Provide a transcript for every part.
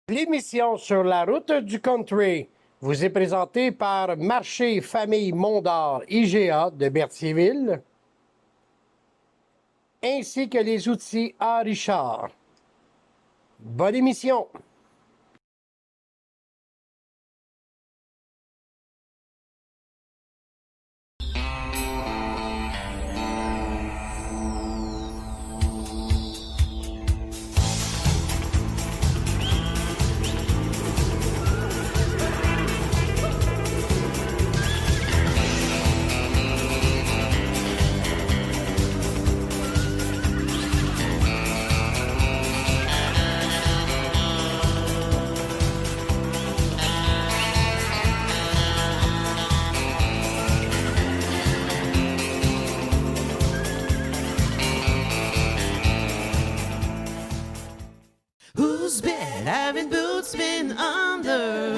L'émission Sur la route du country vous est présentée par Marché Famille Mondor IGA de Berthierville, ainsi que les outils A. Richard. Bonne émission! Whose bed having boots been under?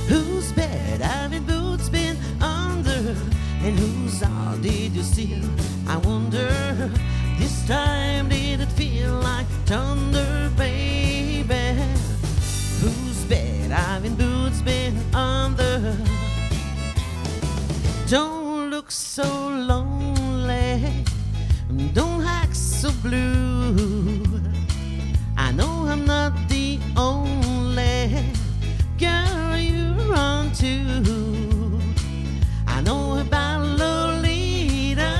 Whose bed having boots been under? And whose all did you steal? I wonder, this time did it feel like thunder, baby? Whose bed having boots been under? Don't look so lonely, don't act so blue. I know I'm not the only girl you run to. I know about Lolita,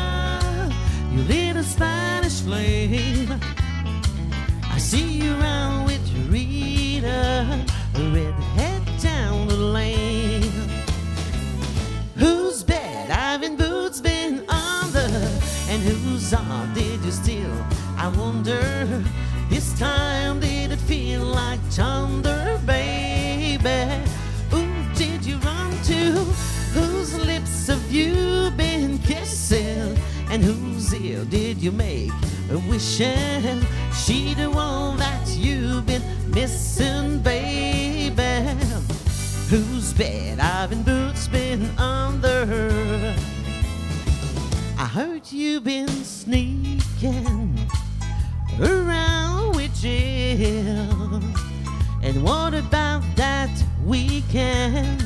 you little Spanish flame. I see you around with Rita, a redhead down the lane. Whose bed having boots been under? And whose all did you steal? I wonder, this time did it feel like thunder, baby? Who did you run to? Whose lips have you been kissing? And whose ear did you make a wishing? She the one that you've been missing, baby? Whose bed having boots been under? I heard you been sneaking around with Jim. And what about that weekend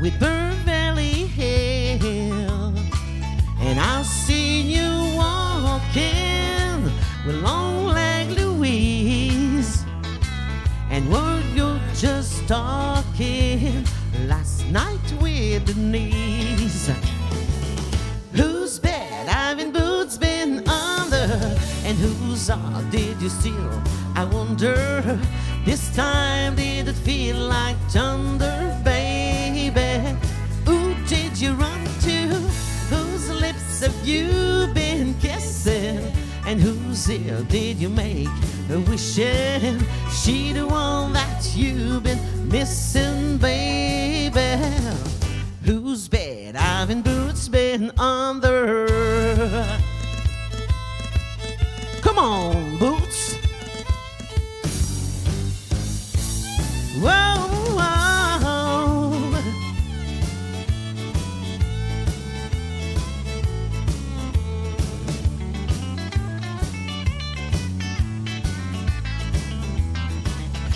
with Beverly Hill? And I've seen you walking with long-leg Louise. And were you just talking last night with Denise? Whose bed having boots been under? And whose all did you steal? I wonder, this time did it feel like thunder, baby? Who did you run to? Whose lips have you been kissing? And whose ear did you make a wishing? She the one that you've been missing, baby? Whose bed having boots been under? Come on, Boots. Whoa, whoa.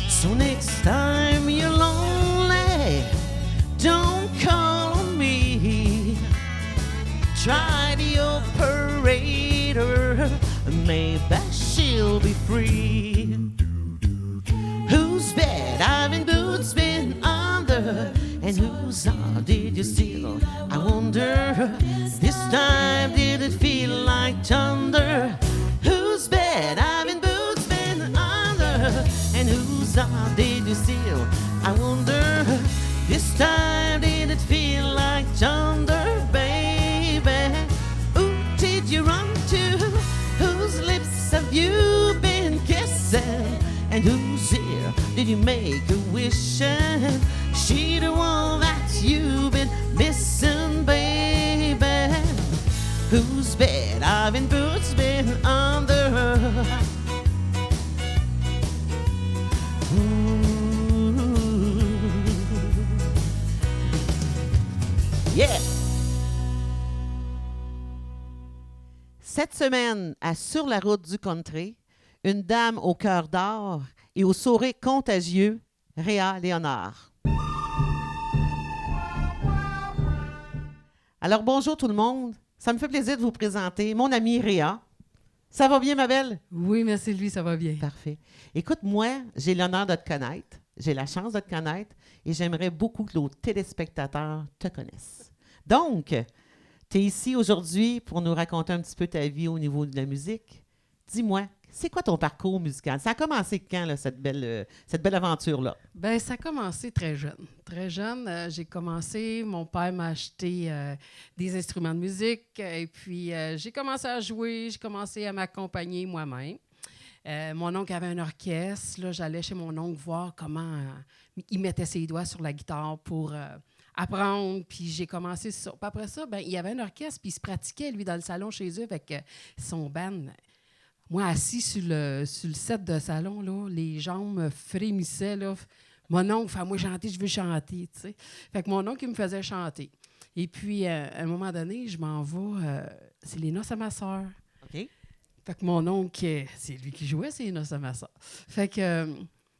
So next time you're lonely, don't call on me. Try the operator, maybe she'll be free. Whose bed having boots been under? And whose all did you steal? I wonder, this time did it feel like thunder? Whose bed having boots been under? And whose all did you steal? I wonder, this time did it feel like thunder, baby? Who did you run to? Whose lips have you been kissing? And whose ear did you make a wishing? She the one that you've been missing, baby? Whose bed having boots been under? Yeah! Cette semaine, à Sur la route du country, une dame au cœur d'or et au sourire contagieux, Réa Léonard. Alors, bonjour tout le monde. Ça me fait plaisir de vous présenter mon amie Réa. Ça va bien, ma belle? Oui, merci lui, ça va bien. Parfait. Écoute, moi, j'ai l'honneur de te connaître. J'ai la chance de te connaître et j'aimerais beaucoup que nos téléspectateurs te connaissent. Donc, tu es ici aujourd'hui pour nous raconter un petit peu ta vie au niveau de la musique. Dis-moi, c'est quoi ton parcours musical? Ça a commencé quand, là, cette belle aventure-là? Ben, ça a commencé très jeune. Très jeune, j'ai commencé, mon père m'a acheté des instruments de musique et puis j'ai commencé à jouer, j'ai commencé à m'accompagner moi-même. Mon oncle avait un orchestre, là, j'allais chez mon oncle voir comment il mettait ses doigts sur la guitare pour apprendre, puis j'ai commencé ça. Puis après ça, ben, il y avait un orchestre, puis il se pratiquait, lui, dans le salon chez eux avec son band. Moi, assis sur le set de salon, là, les jambes me frémissaient. Là. Mon oncle, fais-moi chanter, je veux chanter. Tu sais. Fait que mon oncle, il me faisait chanter. Et puis, à un moment donné, je m'en vais. C'est les noces à ma soeur. OK. Fait que mon oncle, c'est lui qui jouait, c'est les noces à ma soeur. Fait que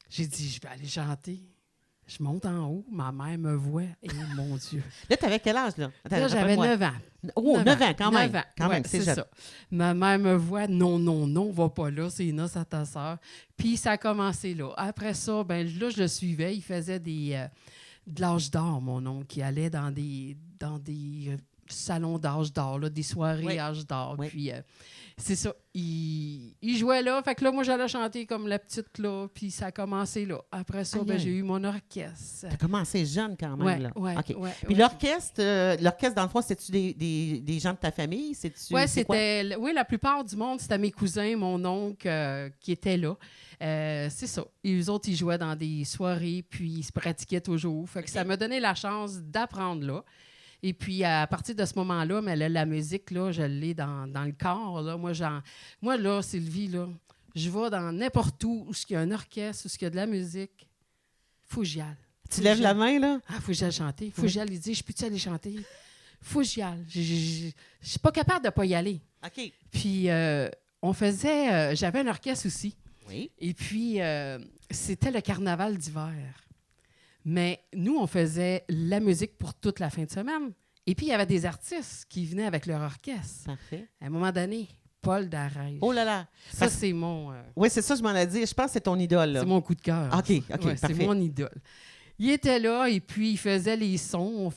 j'ai dit, je vais aller chanter. Je monte en haut, ma mère me voit, et mon Dieu. Là, tu avais quel âge, là? Attends, Là, j'avais rappelle-moi. 9 ans. Oh, 9 ans, quand même. 9 ans. Quand même, Ouais, c'est jeune. ça. Ma mère me voit, non, va pas là, c'est les noces à ta sœur. Puis ça a commencé là. Après ça, ben là, je le suivais. Il faisait de l'âge d'or, mon oncle, qui allait dans des salons d'âge d'or, là, des soirées Oui. âge d'or. Oui. Puis c'est ça. Il jouait là. Fait que là, moi, j'allais chanter comme la petite là. Puis ça a commencé là. Après ça, Aïe, ben, aïe. j'ai eu mon orchestre. Tu as commencé jeune quand même, Ouais, là. ouais, OK. ouais, Puis ouais. l'orchestre, dans le fond, c'est-tu des gens de ta famille? Oui, c'est quoi? c'était. Oui, la plupart du monde, c'était mes cousins, mon oncle qui étaient là. C'est ça. Et eux autres, ils jouaient dans des soirées, puis ils se pratiquaient toujours. Fait que ça m'a donné la chance d'apprendre là. Et puis, à partir de ce moment-là, mais là, la musique, là, je l'ai dans le corps. Là. Moi, là, Sylvie, là, je vais dans n'importe où il y a un orchestre, où il y a de la musique. Faut que j'y aille. Tu lèves la main, là? Ah, faut que j'aille chanter. Faut que j'y aille. Il dit, je peux-tu aller chanter? Faut que j'y aille. Je suis pas capable de ne pas y aller. OK. Puis, on faisait... j'avais un orchestre aussi. Oui. Et puis, c'était le carnaval d'hiver. Mais nous, on faisait la musique pour toute la fin de semaine. Et puis, il y avait des artistes qui venaient avec leur orchestre. Parfait. À un moment donné, Paul Darèche. Oh là là. Ça, c'est mon... Oui, c'est ça, je m'en ai dit. Je pense que c'est ton idole, là. c'est mon coup de cœur. OK, OK, Ouais, parfait. c'est mon idole. Il était là et puis il faisait les sons.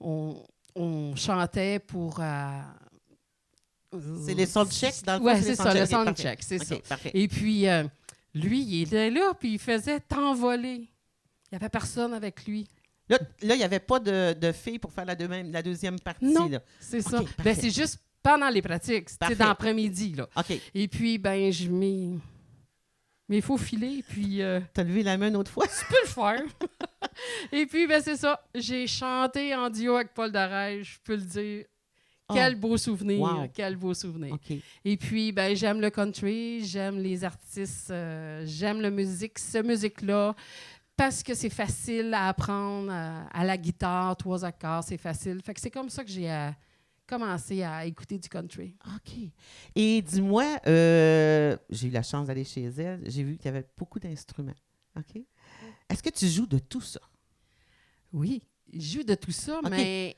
On chantait pour... C'est les soundchecks, dans le fond? Oui, c'est ça, le OK, parfait. soundcheck, c'est OK, ça. parfait. Et puis, lui, il était là, puis il faisait t'envoler. Il n'y avait personne avec lui. Là, il n'y avait pas de filles pour faire la deuxième partie, Non. là. C'est OK, ça. parfait. Ben, c'est juste pendant les pratiques, Parfait. c'est dans l'après-midi. Là. OK. Et puis, ben, je mets... Mais il faut filer, puis T'as levé la main une autre fois? tu peux le faire. Et puis, ben, c'est ça. J'ai chanté en duo avec Paul Darèche, je peux le dire. Quel beau souvenir, Wow. quel beau souvenir. OK. Et puis, ben, j'aime le country, j'aime les artistes, j'aime la musique, cette musique-là, parce que c'est facile à apprendre à la guitare, 3 accords, c'est facile. Fait que c'est comme ça que j'ai commencé à écouter du country. OK. Et dis-moi, j'ai eu la chance d'aller chez elle. J'ai vu qu'il y avait beaucoup d'instruments. OK. Est-ce que tu joues de tout ça? Oui, je joue de tout ça, OK. mais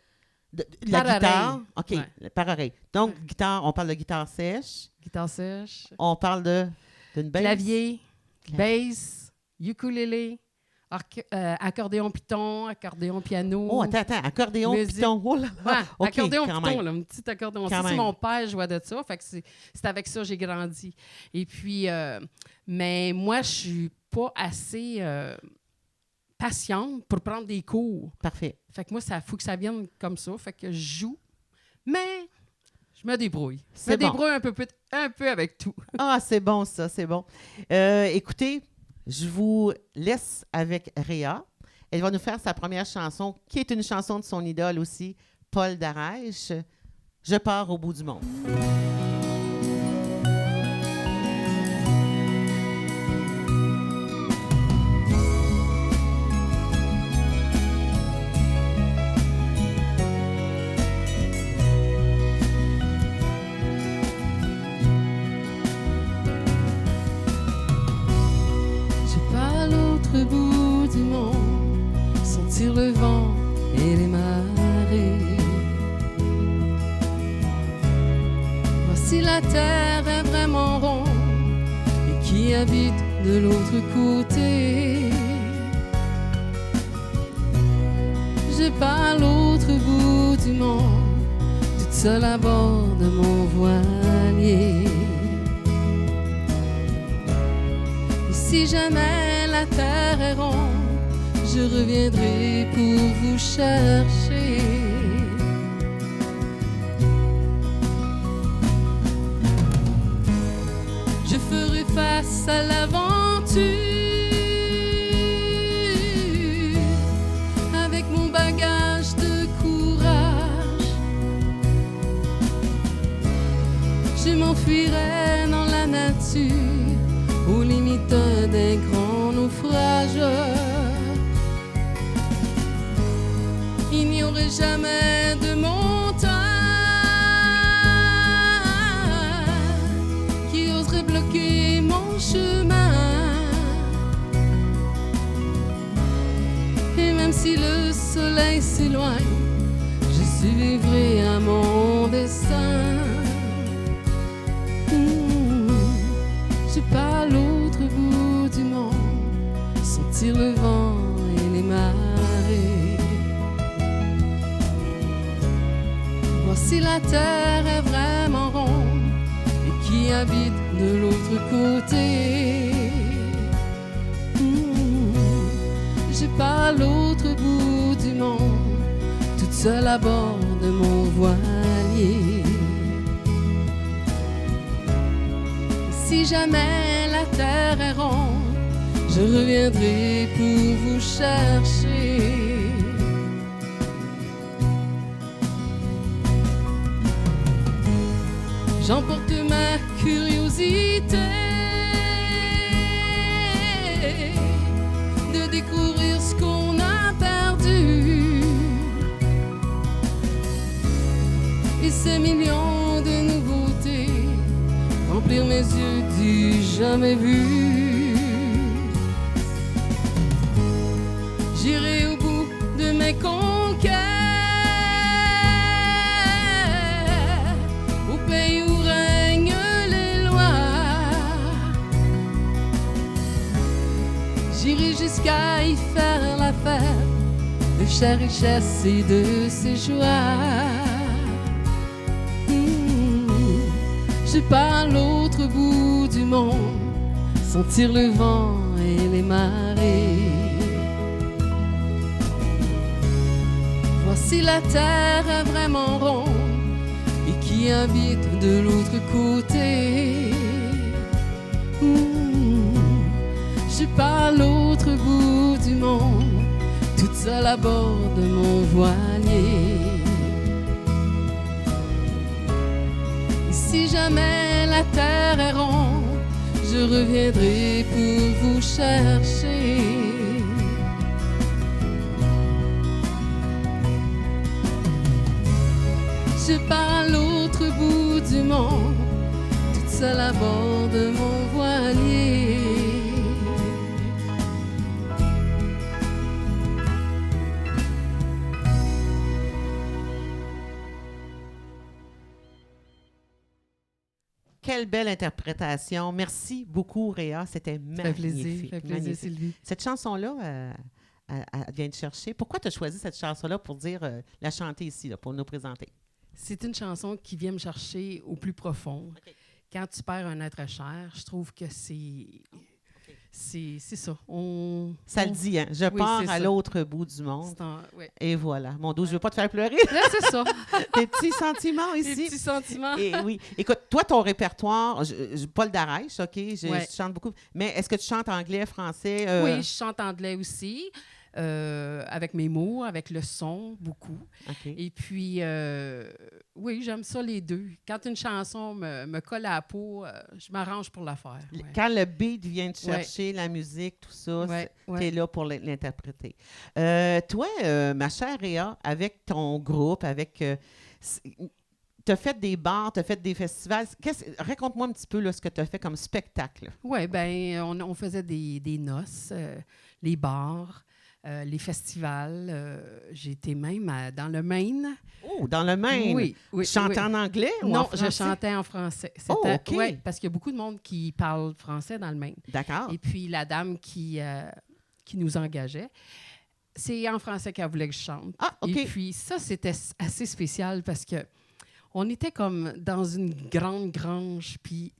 La Par guitare? oreille. OK, Ouais. par oreille. Donc, guitare, on parle de guitare sèche. guitare sèche, On parle d'une basse. clavier, bass, ukulélé, accordéon piton, accordéon piano. Oh, attends. Accordéon, Musique. piton. Oh là là. Ouais, OK, accordéon quand piton, même. là, un petit accordéon. Quand Ça, c'est même. mon père jouait de ça, fait que c'est avec ça que j'ai grandi. Et puis, mais moi, je suis pas assez patiente pour prendre des cours. Parfait. Fait que moi, ça faut que ça vienne comme ça. Fait que je joue, mais je me débrouille. Je C'est me bon. débrouille un peu avec tout. Ah, c'est bon, ça, c'est bon. Écoutez, je vous laisse avec Réa. Elle va nous faire sa première chanson, qui est une chanson de son idole aussi, Paul Darèche. Je pars au bout du monde. du monde, sentir le vent et les marées. Si la terre est vraiment ronde et qui habite de l'autre côté, je pars à l'autre bout du monde, toute seule à bord de mon voilier. Et si jamais la terre est ronde, je reviendrai pour vous chercher. Je ferai face à l'aventure avec mon bagage de courage. Je m'enfuirai dans la nature aux limites d'un grand naufrage. Il n'y aurait jamais de montagne bloquer mon chemin. Et même si le soleil s'éloigne, je survivrai à mon destin. Je pars à l'autre bout du monde, sentir le vent et les marées. Voir si la terre est vraiment ronde et qui habite de l'autre côté. Je pars à l'autre bout du monde, toute seule à bord de mon voilier. Si jamais la terre est ronde, je reviendrai pour vous chercher. J'emporte ma curiosité de découvrir ce qu'on a perdu et ces millions de nouveautés remplir mes yeux du jamais vu. J'irai au bout de mes conquêtes au pays où règnent les lois. J'irai jusqu'à y faire la fête de sa richesse et de ses joies. Je pars à l'autre bout du monde, sentir le vent et les marées. Voici la terre est vraiment ronde et qui habite de l'autre côté. Je pars à l'autre bout du monde, toute seule à bord de mon voilier. Si jamais la terre est ronde, je reviendrai pour vous chercher. Je pars à l'autre bout du monde, toute seule à bord de mon voilier. Quelle belle interprétation. Merci beaucoup, Réa. C'était magnifique. Ça fait plaisir, Sylvie. Cette chanson-là, elle vient de chercher. Pourquoi tu as choisi cette chanson-là pour dire la chanter ici, là, pour nous présenter? C'est une chanson qui vient me chercher au plus profond. Okay. Quand tu perds un être cher, je trouve que c'est ça. Ça le dit, hein? Je pars à ça. l'autre bout du monde. Ouais. Et voilà. Mon dos, je ne veux pas te faire pleurer. Là, c'est ça. Tes petits sentiments ici. Des petits sentiments. Et oui. Écoute, toi, ton répertoire, Paul Darèche, OK? Je chante beaucoup. Mais est-ce que tu chantes anglais, français? Oui, je chante anglais aussi. Avec mes mots, avec le son, beaucoup. Okay. Et puis, oui, j'aime ça les deux. Quand une chanson me colle à la peau, je m'arrange pour la faire. Ouais. Quand le beat vient te chercher, la musique, tout ça, tu es là pour l'interpréter. Toi, ma chère Réa, avec ton groupe, avec... tu as fait des bars, tu as fait des festivals. Raconte-moi un petit peu là, ce que tu as fait comme spectacle. Oui, bien, on faisait des noces, les bars, les festivals. J'ai été même dans le Maine. Oh, dans le Maine? Oui. Tu chantais en anglais ou en Non, français? je chantais en français. Oh, OK. Oui, parce qu'il y a beaucoup de monde qui parle français dans le Maine. D'accord. Et puis, la dame qui nous engageait, c'est en français qu'elle voulait que je chante. Ah, OK. Et puis, ça, c'était assez spécial parce que on était comme dans une grande grange, puis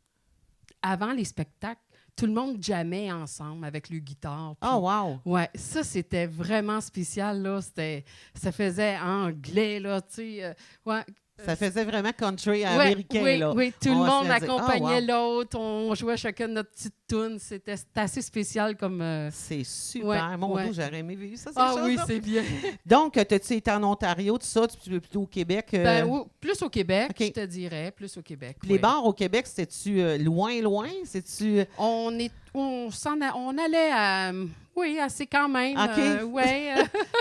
avant les spectacles, tout le monde jammait ensemble avec le guitare. Puis, Oh, wow! ouais, ça, c'était vraiment spécial, là. Ça faisait anglais, là, tu sais. Ouais. Ça faisait vraiment country Ouais, américain, oui, là. oui, tout le On va monde se le dire. accompagnait Ah, wow. l'autre. On jouait chacun notre petite toune. C'était assez spécial comme... C'est super. Ouais, Mon ouais. Dieu, j'aurais aimé vivre ça, ces Ah oui, choses-là. c'est bien. Donc, t'as-tu été en Ontario, tout ça? Tu es plutôt au Québec? Ben, plus au Québec, OK. je te dirais. Plus au Québec. Puis les ouais. bars au Québec, c'était-tu loin? C'est-tu... On allait à... Oui, assez quand même. OK. Ouais,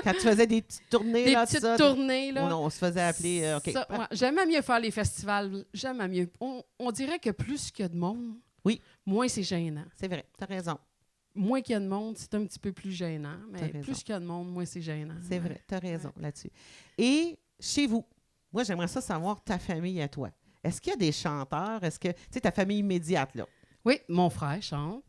Quand tu faisais des petites tournées, des là, tout petites ça? tournées, là. On se faisait appeler... OK. Ça, ouais, j'aimais mieux faire les festivals. J'aimais mieux. On dirait que plus qu'il y a de monde, Oui. moins c'est gênant. C'est vrai, t'as raison. Moins qu'il y a de monde, c'est un petit peu plus gênant. T'as Mais raison. plus qu'il y a de monde, moins c'est gênant. C'est Ouais. vrai, t'as raison là-dessus. Et chez vous, moi, j'aimerais ça savoir ta famille à toi. Est-ce qu'il y a des chanteurs? Est-ce que, tu sais, ta famille immédiate, là? Oui, mon frère chante.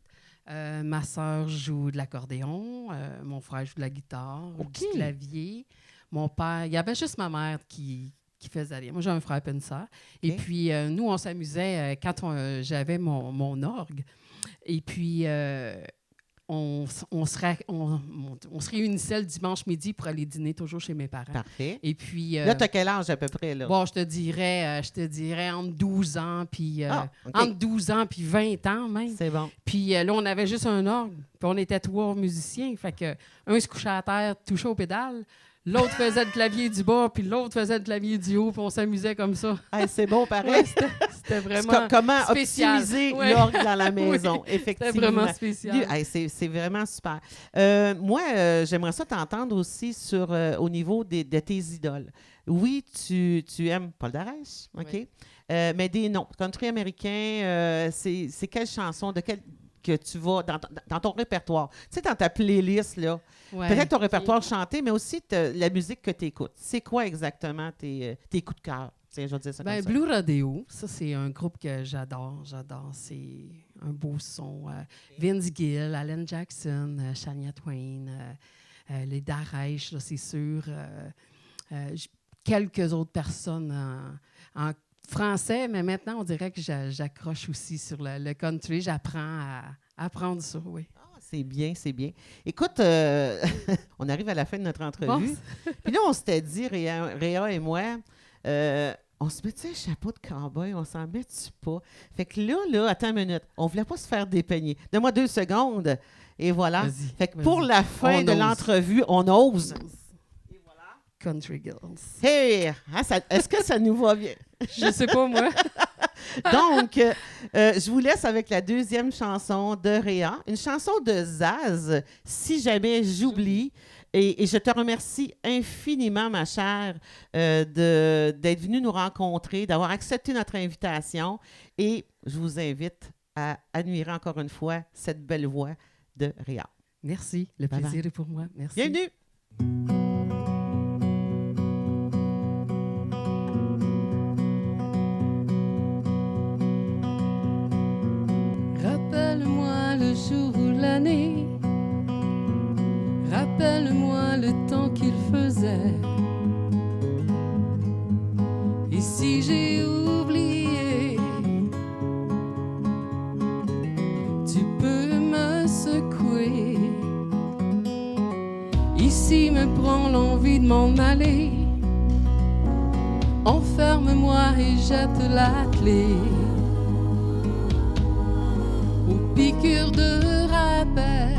Ma sœur joue de l'accordéon. Mon frère joue de la guitare, OK. du clavier. Mon père, il y avait juste ma mère qui faisait rien. Moi, j'ai un frère et une sœur. Et OK. puis, nous, on s'amusait quand j'avais mon orgue. Et puis, on se réunissait le dimanche midi pour aller dîner toujours chez mes parents. Parfait. Et puis... Là, t'as quel âge à peu près, là? bon, je te dirais entre 12 ans puis OK. entre 12 ans puis 20 ans même. C'est bon. Puis là, on avait juste un orgue. Puis on était 3 musiciens. Fait que un se couchait à terre, touchait aux pédales. L'autre faisait le clavier du bas, puis l'autre faisait le clavier du haut. Puis on s'amusait comme ça. Hey, c'est bon, pareil. Ouais, c'était vraiment Comment spécial. optimiser Ouais. l'orgue dans la maison, Oui, effectivement. c'était vraiment spécial. Hey, c'est vraiment super. Moi, j'aimerais ça t'entendre aussi sur au niveau de tes idoles. Oui, tu aimes Paul Darèche, OK? Oui. Mais des noms. Country américain, c'est quelle chanson, que tu vas dans ton répertoire? Tu sais, dans ta playlist, là, Ouais. peut-être ton répertoire chanté, mais aussi la musique que tu écoutes. C'est quoi exactement tes coups de cœur? Tiens, je vais dire ça Ben, comme ça. Blue Rodeo, ça, c'est un groupe que j'adore. C'est un beau son. Vince Gill, Alan Jackson, Shania Twain, les Darèche, là, c'est sûr. Quelques autres personnes en français, mais maintenant, on dirait que j'accroche aussi sur le country. J'apprends à apprendre ça, oui. Ah, c'est bien, c'est bien. Écoute, on arrive à la fin de notre entrevue. Bon, Puis là, on s'était dit, Réa et moi, on se met-tu un chapeau de cowboy? On s'en met-tu pas? Fait que là, attends une minute. On voulait pas se faire dépeigner. Donne-moi 2 secondes. Et voilà. Vas-y, Fait que pour vas-y. la fin On de ose. l'entrevue, on ose. Country Girls. Hey! Hein, est-ce que ça nous va bien? Je sais pas, moi. Donc, je vous laisse avec la 2e chanson de Réa, une chanson de Zaz, Si jamais j'oublie. Et je te remercie infiniment, ma chère, d'être venue nous rencontrer, d'avoir accepté notre invitation. Et je vous invite à admirer encore une fois cette belle voix de Réa. Merci. Le Bye-bye. plaisir est pour moi. Merci. Bienvenue! Rappelle-moi le jour ou l'année, rappelle-moi le temps qu'il faisait. Et si j'ai oublié, tu peux me secouer. Ici me prend l'envie de m'en aller. Enferme-moi et jette la clé. Aux piqûres de rappel,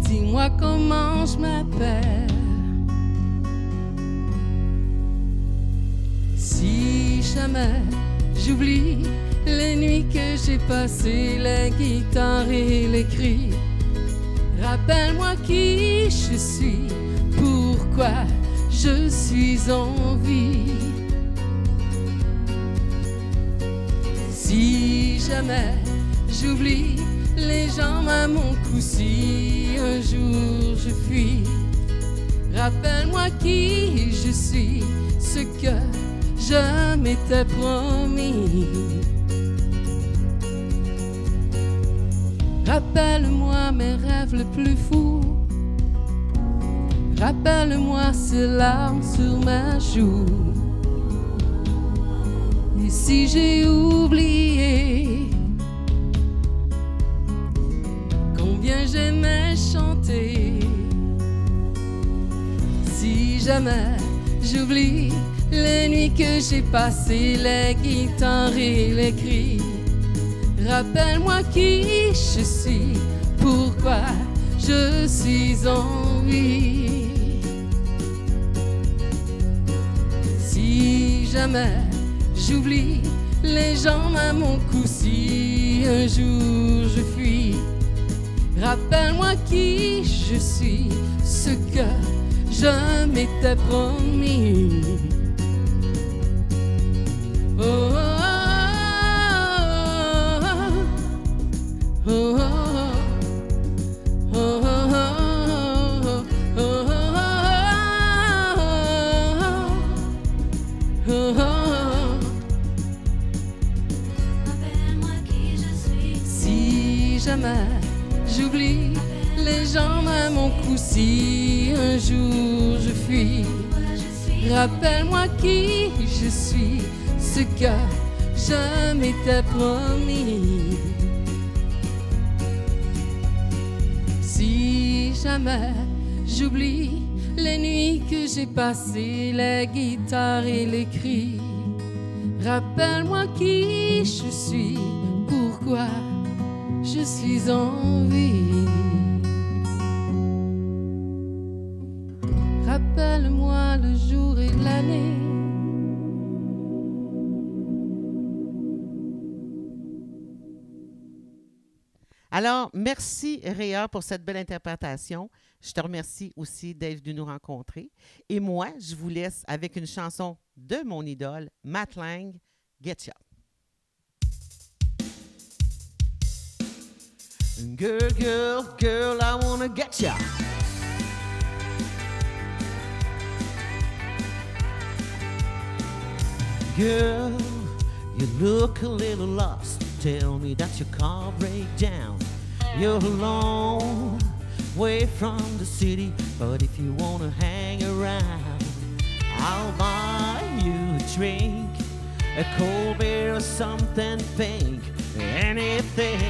dis-moi comment je m'appelle. Si jamais j'oublie les nuits que j'ai passées, la guitare et les cris, rappelle-moi qui je suis, pourquoi je suis en vie. Si jamais j'oublie les gens à mon cou, si un jour je fuis, rappelle-moi qui je suis, ce que je m'étais promis. Rappelle-moi mes rêves les plus fous. Rappelle-moi ces larmes sur ma joue. Et si j'ai oublié combien j'aimais chanter, si jamais j'oublie les nuits que j'ai passées, les guitares et les cris, rappelle-moi qui je suis, pourquoi je suis en vie. Si jamais j'oublie les gens à mon cou, si un jour je fuis, rappelle-moi qui je suis, ce que je m'étais promis. Oh, oh, oh, oh, oh, oh, oh, oh. Rappelle-moi qui je suis. Si jamais j'oublie les gens à mon cou, si un jour je fuis, rappelle-moi qui je suis, ce que je m'étais promis. Si jamais j'oublie les nuits que j'ai passées, les guitares et les cris, rappelle-moi qui je suis, pourquoi je suis en vie. Rappelle-moi le jour et l'année. Alors, merci Réa pour cette belle interprétation. Je te remercie aussi d'être venu nous rencontrer. Et moi, je vous laisse avec une chanson de mon idole, Matt Lang, Getcha. Girl, girl, girl, I wanna get ya. Girl, you look a little lost. Tell me that your car break down. You're alone, away from the city. But if you wanna hang around, I'll buy you a drink, a cold beer or something pink, anything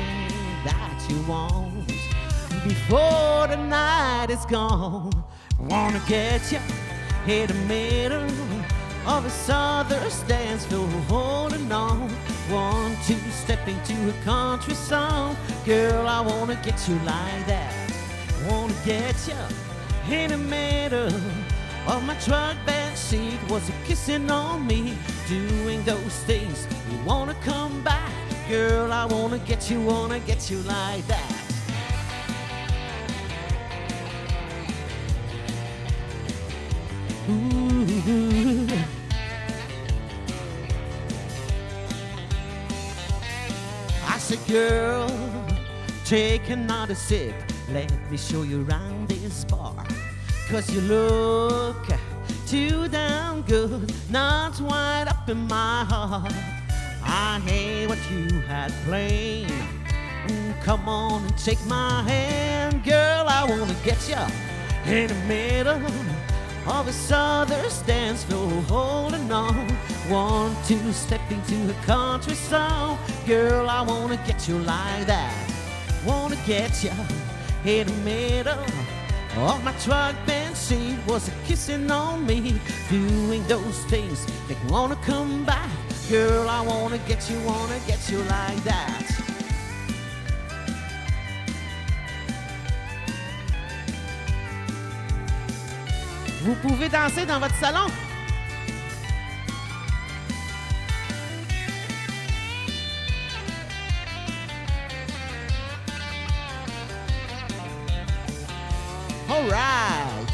that you want. Before the night is gone, I wanna get you in the middle of a southern dance floor, holding on. Want to step into a country song. Girl, I wanna get you like that. Wanna get you in the middle of my truck bed seat. Was you kissing on me, doing those things? You wanna come back? Girl, I wanna get you like that. Ooh. I said, girl, take another sip. Let me show you around this bar. 'Cause you look too damn good, not wide up in my heart. I hate what you had planned. Come on and take my hand. Girl, I wanna get you in the middle of a southern dance floor, holding on. Want to step into a country song. Girl, I wanna get you like that. Wanna get you in the middle of my truck bench seat. Was a kissing on me, doing those things. Make me wanna come back. Girl, I wanna get you like that. Vous pouvez danser dans votre salon. All right.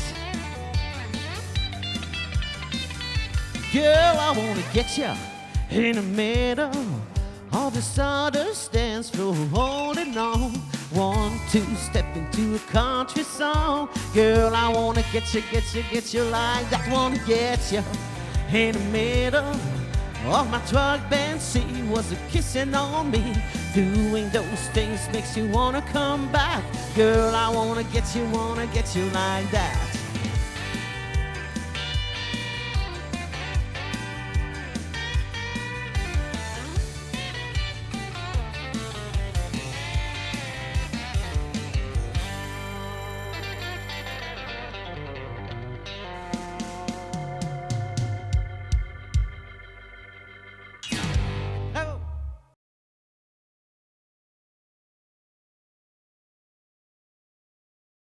Girl, I wanna get you in the middle of the sawdust dance floor, holding on. 1, 2, step into a country song. Girl, I wanna get you like that. Wanna get you in the middle of my truck band seat. Was a kissing on me. Doing those things makes you wanna come back. Girl, I wanna get you like that.